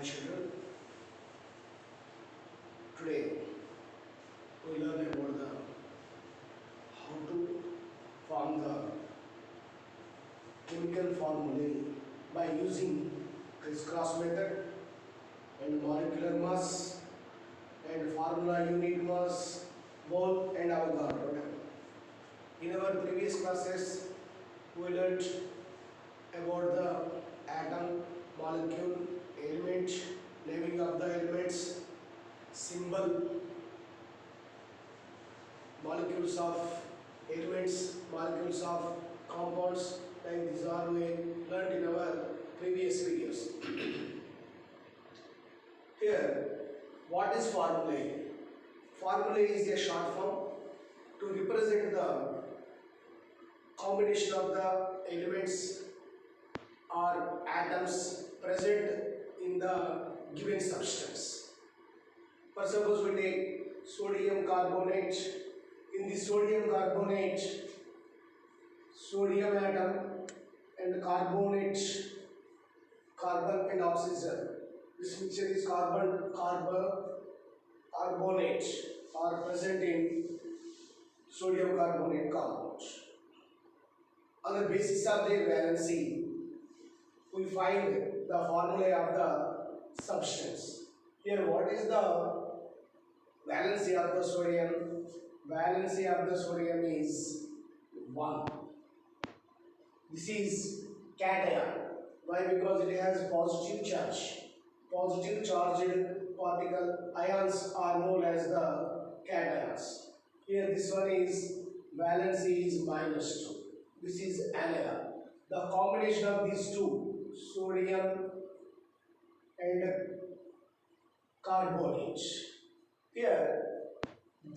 Hi children, today we learn about the how to form the chemical formulae by using crisscross method and molecular mass and formula unit mass, mole and Avogadro. In our previous classes we learned about the atom, molecule, element, naming of the elements, symbol, molecules of elements, molecules of compounds, like these are we learned in our previous videos. Here, what is formulae? Formulae is a short form to represent the combination of the elements or atoms present in the given substance. For suppose we take sodium carbonate. In the sodium carbonate, sodium atom and carbonate, carbon and oxygen. This mixture is carbonate are present in sodium carbonate compound. On the basis of their valency, we find the formula of the substance. Here, what is the valency of the sodium? Valency of the sodium is 1. This is cation. Why? Because it has positive charge. Positive charged particle ions are known as the cations. Here this one is valency is -2. This is anion. The combination of these two, sodium and carbonate. Here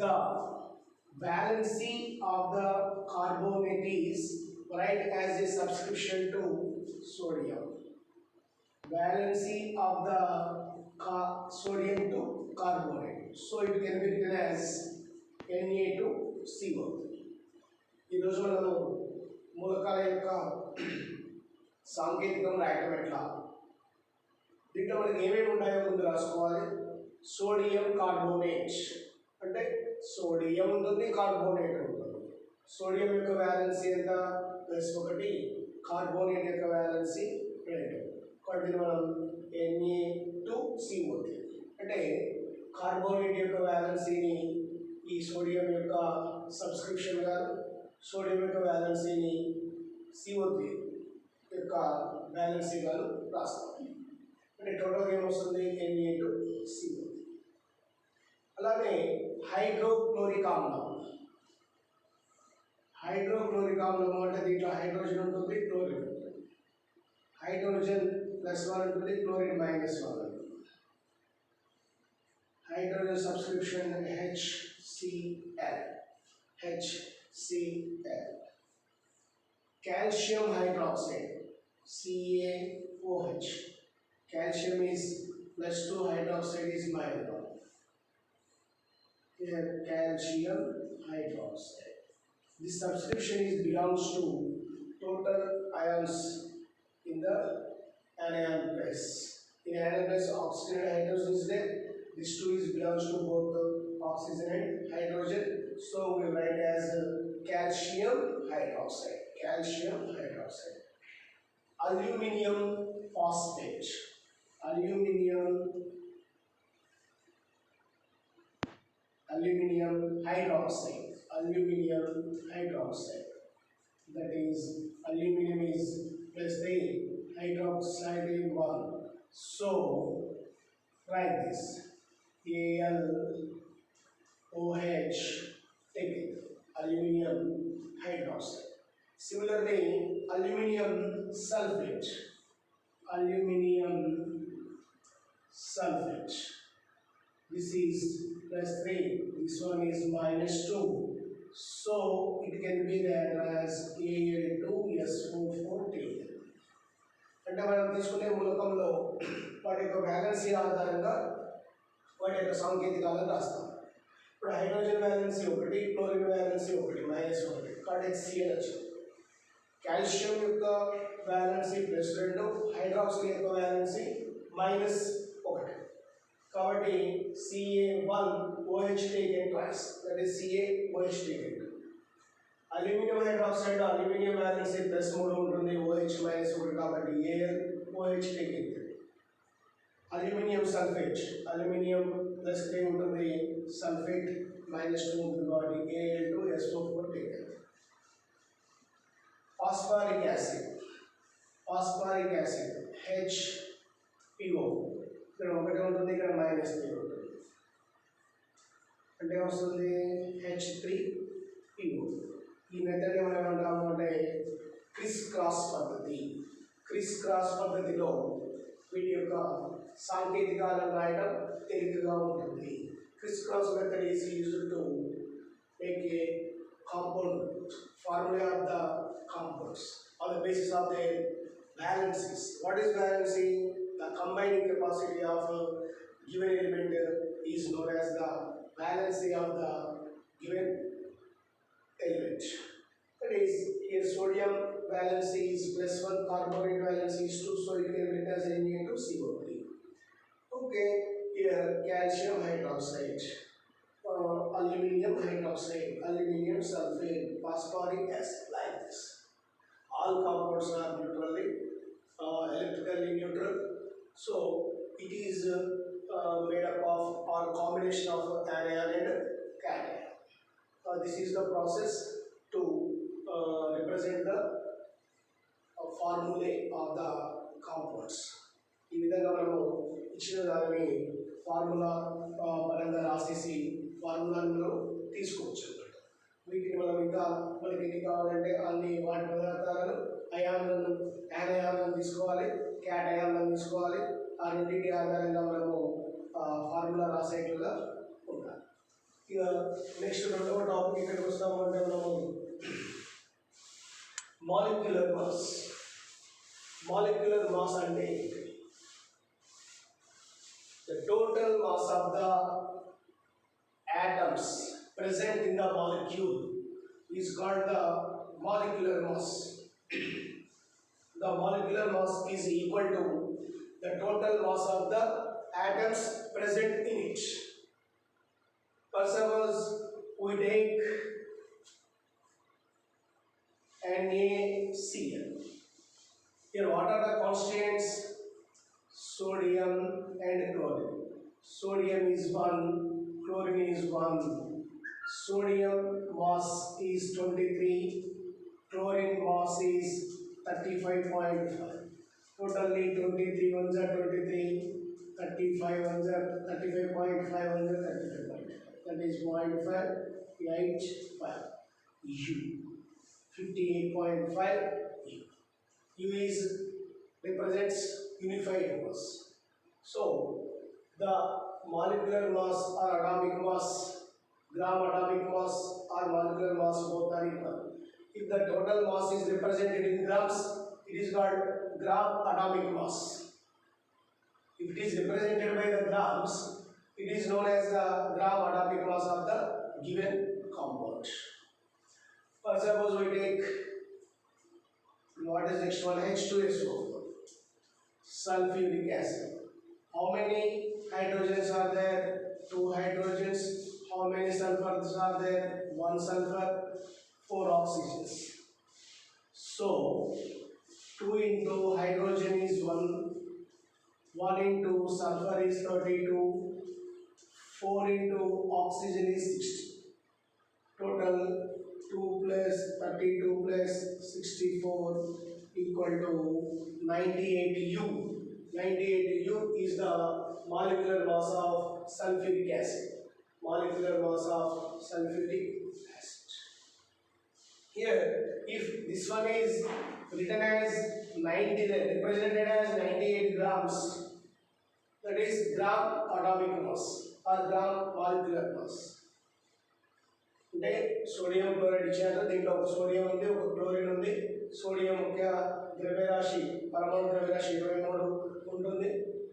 the valency of the carbonate is write as a subscription to sodium. Valency of the sodium to carbonate. So it can be written as Na2CO3. ఈ రోజు మనము మూలకాల యొక్క సాంకేతికం రాయటం ఎట్లా, దీంట్లో మనకి ఏమేమి ఉన్నాయో ముందు రాసుకోవాలి. సోడియం కార్బోనేట్ అంటే సోడియం ఉంటుంది, కార్బోనేట్ ఉంటుంది. సోడియం యొక్క వ్యాలెన్సీ ఎంత? +1, కార్బోనేట్ యొక్క వ్యాలెన్సీ 2. కాబట్టి మనం Na2CO3 అంటే కార్బోనేట్ యొక్క వ్యాలెన్సీని ఈ సోడియం యొక్క సబ్స్క్రిప్షన్ గాను, సోడియం యొక్క వ్యాలెన్సీని CO3 యొక్క వ్యాలెన్సీ గాను రాస్తాం. అంటే టోటల్ ఏమొస్తుంది? Na2CO3. అలాగే హైడ్రోక్లోరిక్ ఆమ్లం. హైడ్రోక్లోరిక్ ఆమ్లం అంటే దీంట్లో హైడ్రోజన్ ఉంటుంది, క్లోరిన్ ఉంటుంది. హైడ్రోజన్ +1 ఉంటుంది, క్లోరిన్ -1 ఉంటుంది. Hydrogen subscription HCl. Calcium hydroxide CaOH. Calcium is +2, hydroxide is -1. Here calcium hydroxide. This subscription belongs to total ions in the anion place. In anion place, oxygen and hydrogen is there. This belongs to both the oxygen and hydrogen. So we write as calcium hydroxide. Calcium hydroxide. Aluminium phosphate. Aluminium hydroxide. Aluminium hydroxide. That is, aluminium is +3, hydroxide is 1. So write this AlOH, take it, aluminium hydroxide. Similarly, aluminium sulfate. Aluminium sulfate. This is +3. This one is -2. So it can be there as Al2SO4. అంటే మనం తీసుకునే మూలకంలో వాటి యొక్క valency ఆధారంగా వాటి యొక్క సాంకేతికాలను రాస్తాం. ఇప్పుడు హైడ్రోజన్ వ్యాలెన్సీ 1, క్లోరిన్ వ్యాలెన్సీ 1, -1. కాబట్టి HCl వచ్చింది. కాల్షియం యొక్క వ్యాలెన్సీ +2, హైడ్రాక్సిల్ యొక్క వ్యాలెన్సీ ఒకటి. కాబట్టి Ca1OH taken twice, that is CaOH taken. Aluminium hydroxide aluminium balance +3 ఉంటుంది, OH -1 కాబట్టి AlOH taken. Aluminium sulphate aluminium +3 ఉంటుంది, సల్ఫేట్ -2 ఉంటుంది కాబట్టి Al2SO4 taken. Phosphoric acid HPO ఇక్కడ ఒకటి ఉంటుంది, ఇక్కడ -3 ఉంటుంది అంటే వస్తుంది H3PO. ఈ మెథడ్ ఏమంటాము అంటే క్రిస్ క్రాస్ పద్ధతిలో వీటి యొక్క సాంకేతికాలను రాయడం తేలికగా ఉంటుంది. Criss cross method is used to make a compound formula of the compounds on the basis of their valencies. What is valency? The combining capacity of a given element is known as the valency of the given element. That is, here sodium valency is +1, carbonate valency is 2, so you can write as Na2CO3. Okay, here calcium hydroxide, aluminum hydroxide, aluminum sulfate, phosphoric acid, like this. All compounds are neutrally, electrically neutral. So it is made up of or combination of anion and cation. This is the process to represent the formulae of the compounds. ఈ విధంగా మనము ఇచ్చిన దానిని formula పరంగా రాసేసి ఫార్ములాను తీసుకోవచ్చు అన్నమాట. వీటిని మనం ఇంకా మనకి ఎన్ని కావాలంటే అన్ని వాటి పదార్థాలను యానయాలను తీసుకోవాలి, క్యాటయాలను తీసుకోవాలి. ఆ రెండింటి ఆధారంగా మనము ఫార్ములా రాసేట్లుగా ఉండాలి. ఇక నెక్స్ట్ రెండవ టాపిక్ ఇక్కడికి వస్తాము అంటే మనము మాలిక్యులర్ మాస్ అంటే the total mass of the atoms present in the molecule is called the molecular mass. The molecular mass is equal to the total mass of the atoms present in it. For suppose we take NaCl. Here what are the constituents? Sodium and chlorine. Sodium is 1, chlorine is 1. Sodium mass is 23, chlorine mass is 35.5. Totally 23 ones are 23, 35 ones are 35.5 ones are 35.5. That is 0.585 U. 58.5 U. U is represents unified mass. So the molecular mass or atomic mass, gram atomic mass or molecular mass both are equal. If the total mass is represented in grams, it is called gram atomic mass. If it is represented by the grams, it is known as the gram atomic mass of the given compound. For suppose we take, what is next one? H2SO4. Sulfuric acid. How many hydrogens are there? 2 hydrogens. How many sulfurs are there? 1 sulfur, 4 oxygens. So 2 into hydrogen is 1, 1 into sulfur is 32, 4 into oxygen is 60. Total 2 plus 32 plus 64 equal to 98 U. 98 U is the molecular mass of sulfuric acid. Molecular mass of sulfuric acid. Here, if this one is written as 90, represented as 98 grams, that is gram atomic mass or gram molecular mass. అంటే sodium chloride ఇచ్చారు, దీంట్లో ఒక sodium ఉంది, ఒక chlorine ఉంది. Sodium యొక్క ద్రవ్యరాశి పరమాణు ద్రవ్యరాశి 23 ఉంటుంది,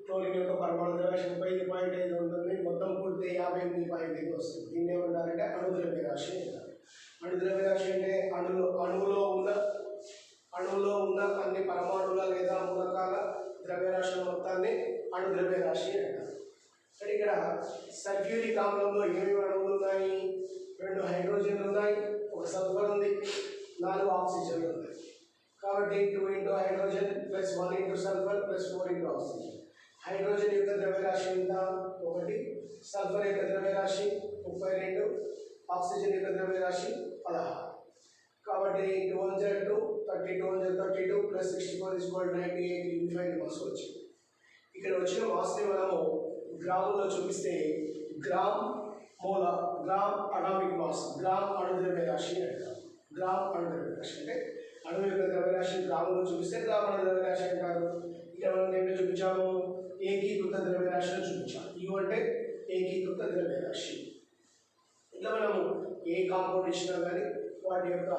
క్లోరిన్ యొక్క పరమాణు ద్రవ్యరాశి 35.5 ఉంటుంది, మొత్తం కూడితే 58.5 వస్తుంది. దీన్ని ఏమంటారంటే అణు ద్రవ్యరాశి అంటారు. అణు ద్రవ్యరాశి అంటే అణువులో ఉన్న అన్ని పరమాణువుల లేదా మూలకాల ద్రవ్యరాశి మొత్తం మొత్తాన్ని అణుద్రవ్యరాశి అంటారు. అంటే ఇక్కడ సల్ఫ్యూరిక్ ఆమ్లంలో ఏమేమి అణువులు ఉన్నాయి? 2 హైడ్రోజన్లు ఉన్నాయి, ఒక సల్ఫర్ ఉంది, 4 ఆక్సిజన్లు ఉన్నాయి. కాబట్టి 2 into hydrogen plus 1 into sulphur plus 4 into oxygen. Hydrogen యొక్క ద్రవ్యరాశి ఎంత? 1. సల్ఫర్ యొక్క ద్రవ్యరాశి 32, ఆక్సిజన్ యొక్క ద్రవ్యరాశి 16. కాబట్టి 2 1 2 32 1 32 ప్లస్ 64 98 యూనిఫైడ్ మాస్ వచ్చింది. ఇక్కడ వచ్చిన మాస్ని మనము గ్రాముల్లో చూపిస్తే గ్రామ్ మోల, గ్రామ్ అటామిక్ మాస్, గ్రామ్ అణుద్రవ్యరాశి అంటారు. గ్రామ్ అణుద్రవ్యరాశి అంటే అణువు యొక్క ద్రవ్యరాశి గ్రాములో చూపిస్తే గ్రామ్ అణుద్రవ్యరాశి అంటారు. ఇక్కడ మనం ఏంటో చూపించాము? ఏకీకృత ద్రవ్యరాశిలో చూపించాము. యు అంటే ఏకీకృత ద్రవ్యరాశి. ఇట్లా మనము ఏ కాంపౌండ్ ఇచ్చినా కానీ వాటి యొక్క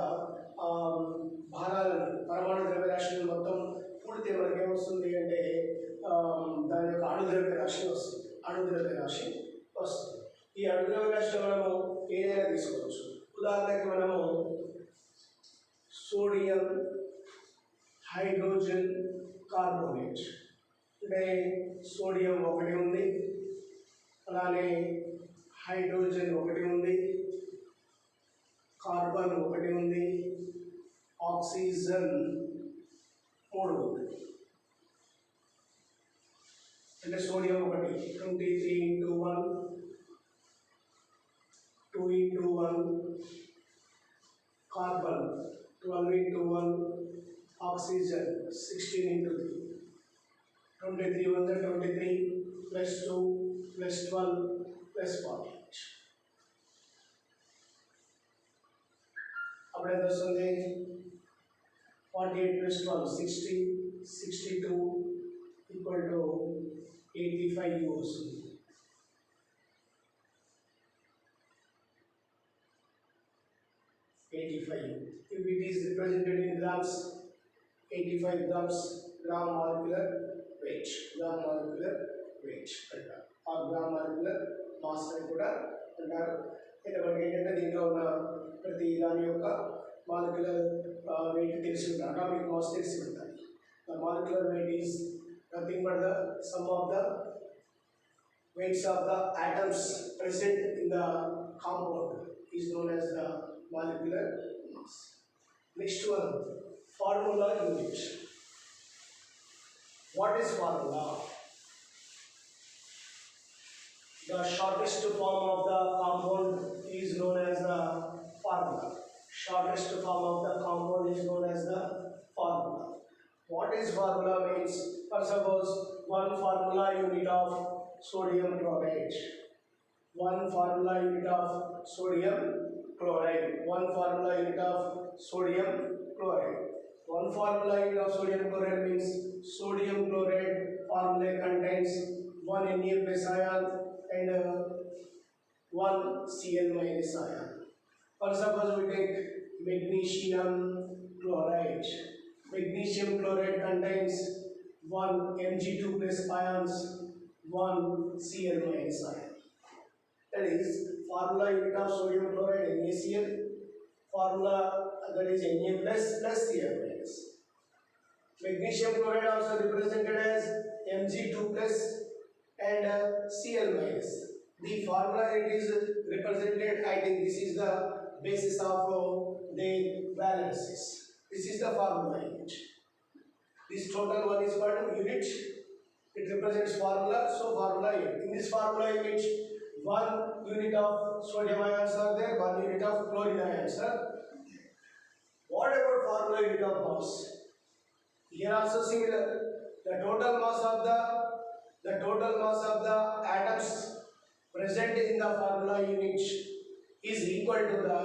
భాగాలను, పరమాణు ద్రవ్యరాశిని మొత్తం కూడితే మనకి ఏమొస్తుంది అంటే దాని యొక్క అణుద్రవ్యరాశి వస్తుంది. అణుద్రవ్యరాశి వస్తుంది. ఈ అణుద్రవ్యరాశిలో మనము ఏదైనా తీసుకోవచ్చు. ఉదాహరణకి మనము సోడియం హైడ్రోజన్ కార్బోనేట్ అంటే సోడియం 1 ఉంది, అలానే హైడ్రోజన్ 1 ఉంది, కార్బన్ 1 ఉంది, ఆక్సిజన్ 3 ఉంది. అంటే sodium 1 23 into 1 2 into 1, carbon 12 into 1, oxygen 16 into 3, 23 1 23 plus 2 plus 12 plus 48. అప్పుడు ఎంత వస్తుంది? 48 ప్లస్ 12 60, 62 ఈక్వల్ టు 85 వస్తుంది. If it is represented in grams, 85 grams, gram molecular weight, gram molecular weight అంటారు. ఆ గ్రామ్ మాలిక్యులర్ మాస్ అని కూడా అంటారు. అయితే మనకి ఏంటంటే దీంట్లో ఉన్న ప్రతి దాని యొక్క మాలిక్యులర్ వెయిట్ తెలిసి ఉంటుంది, అటామిక్ మాస్ తెలిసి ఉంటుంది. The molecular weight is nothing but the sum of the weights of the atoms present in the compound is known as the molecular mass. Next one, formula unit. What is formula? The shortest form of the compound is known as the formula. Shortest form of the compound is known as the formula. What is formula means? Suppose one formula unit of sodium chloride. One formula unit of sodium chloride. One formula unit of sodium chloride. One formula unit of sodium chloride means sodium chloride formula contains 1 Na plus ion and 1 Cl minus ion. For suppose we take magnesium chloride. Magnesium chloride contains 1 Mg2 plus ions, 1 Cl minus ion. That is formula unit of sodium chloride NaCl. Formula that is Na plus Cl minus. Magnesium chloride also represented as Mg2 plus and Cl minus. The formula it is represented, I think this is the basis of the valences. This is the formula unit. This total one is called unit. It represents formula, so formula unit. In this formula unit, 1 unit of sodium ions are there, 1 unit of chlorine ions are. What about formula unit of mass? Here also similar. The total mass of the atoms present in the formula unit is equal to the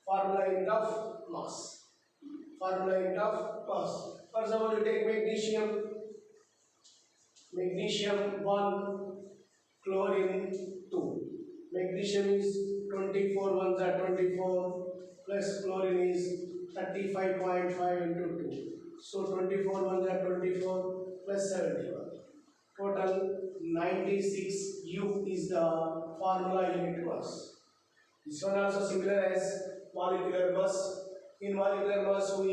formula unit of mass. Formula unit of mass. For example, you take magnesium 1, chlorine 2. Magnesium is 24 ones are 24 plus chlorine is 35.5 into 2. So 24 ones are 24 plus 71. Total 96 U is the formula unit mass. This one also similar as molecular mass. In molecular mass we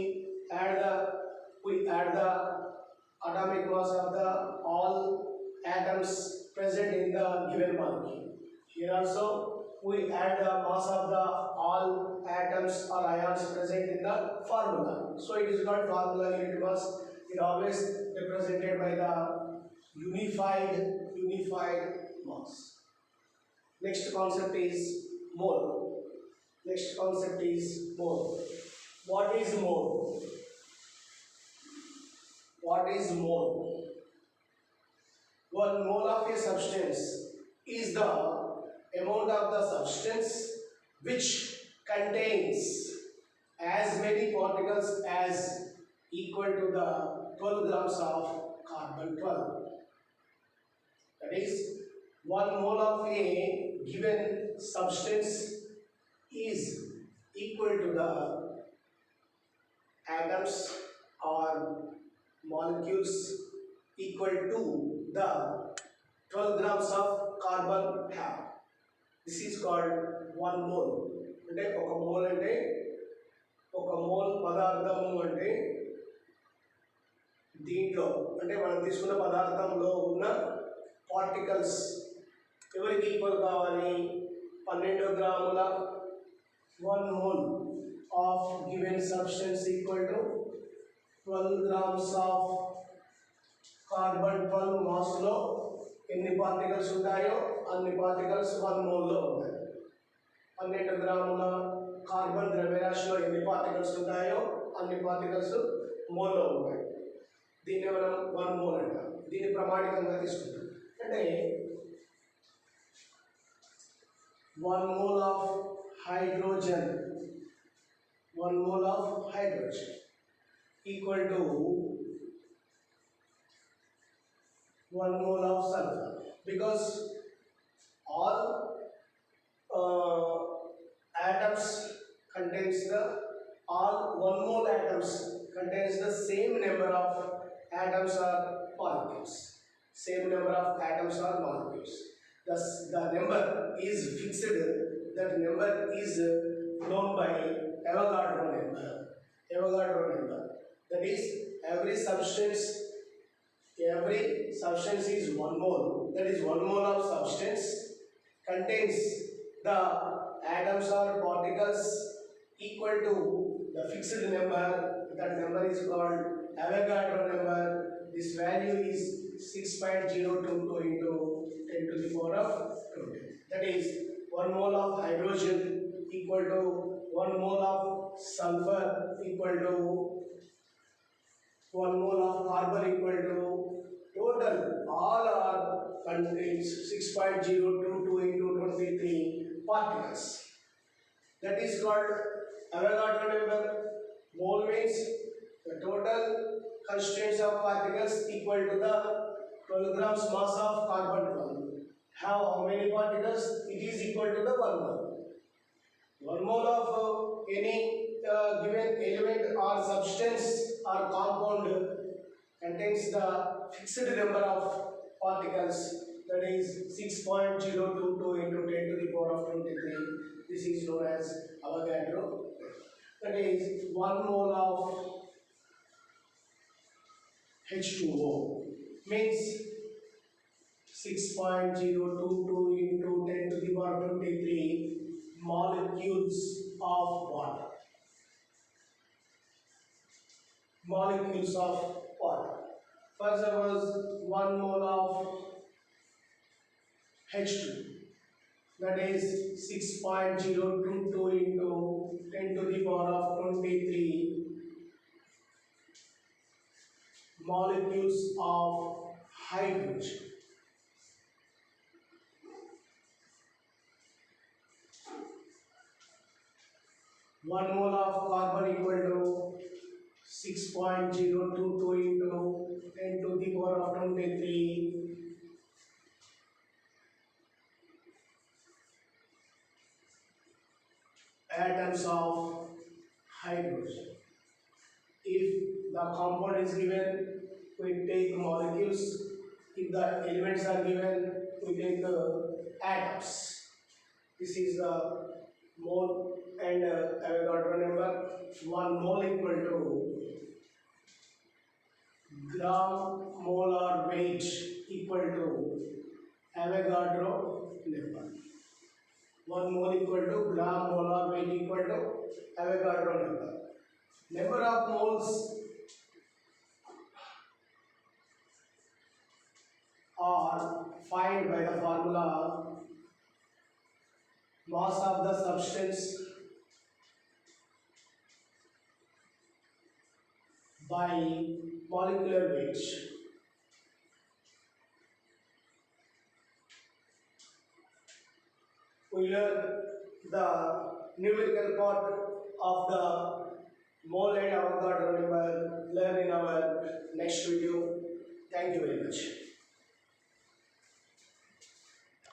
add the atomic mass of the all atoms present in the given molecule. Here also we add the mass of the all atoms or ions present in the formula. So it is not formula unit mass. It always represented by the unified mass. Next concept is mole. Next concept is mole. What is mole? What is mole? 1 mole of a substance is the amount of the substance which contains as many particles as equal to the 12 grams of carbon 12. That is, 1 mole of a given substance is equal to the atoms or molecules equal to the 12 grams of carbon have. This is called 1 mole. అంటే ఒక mole అంటే ఒక mole పదార్థము అంటే దీంట్లో అంటే మనం తీసుకున్న పదార్థంలో ఉన్న పార్టికల్స్ ఎవరికి ఈక్వల్ కావాలి? 12 గ్రాముల 1 mole of given substance equal to 12 grams of carbon 12 mass లో ఎన్ని పార్టికల్స్ ఉంటాయో అన్ని పార్టికల్స్ 1 mole లో ఉంటాయి. 12 గ్రాముల కార్బన్ ద్రవ్యరాశిలో ఎన్ని పార్టికల్స్ ఉంటాయో అన్ని పార్టికల్స్ మోల్లో ఉంటాయి. దీన్ని మనం 1 mole అంటాం. దీన్ని ప్రామాణికంగా తీసుకుంటాం. అంటే 1 mole of hydrogen, 1 mole of hydrogen equal to 1 mole of sulfur, because all atoms contains the all 1 mole atoms contains the same number of atoms or molecules. Same number of atoms or molecules. Thus, the number is fixed. That number is known by Avogadro number. Avogadro number. That is, every substance is 1 mole. That is, 1 mole of substance contains the atoms or particles equal to the fixed number. That number is called Avogadro number. This value is 6.022 into 10 to the power of 20. That is, 1 mole of hydrogen equal to 1 mole of sulfur equal to 1 mole of carbon equal to total all are contains 6.022 into 23 particles. That is called Avogadro number. Mole means the total constraints of particles equal to the 12 grams mass of carbon 12. How many particles? It is equal to the 1 mole. 1 mole of any given element or substance or compound contains the fixed number of particles, that is 6.022 into 10 to the power of 23. This is known as Avogadro. That is, 1 mole of H2O means 6.022 into 10 to the power 23 molecules of water. Molecules of water. First there was 1 mole of H2. That is 6.022 into 10 to the power of 23 molecules of hydrogen. One mole of carbon equal to 6.022 into 10 to the power of 23 atoms of hydrogen. If the compound is given, we take molecules. If the elements are given, we take the atoms. This is the mole and Avogadro number. 1 mole equal to gram molar weight equal to Avogadro number. 1 mole equal to gram molar weight equal to Avogadro number. Number of moles are find by the formula mass of the substance by molecular weight. We learn the numerical part of the mole and Avogadro number learn in our next video. Thank you very much.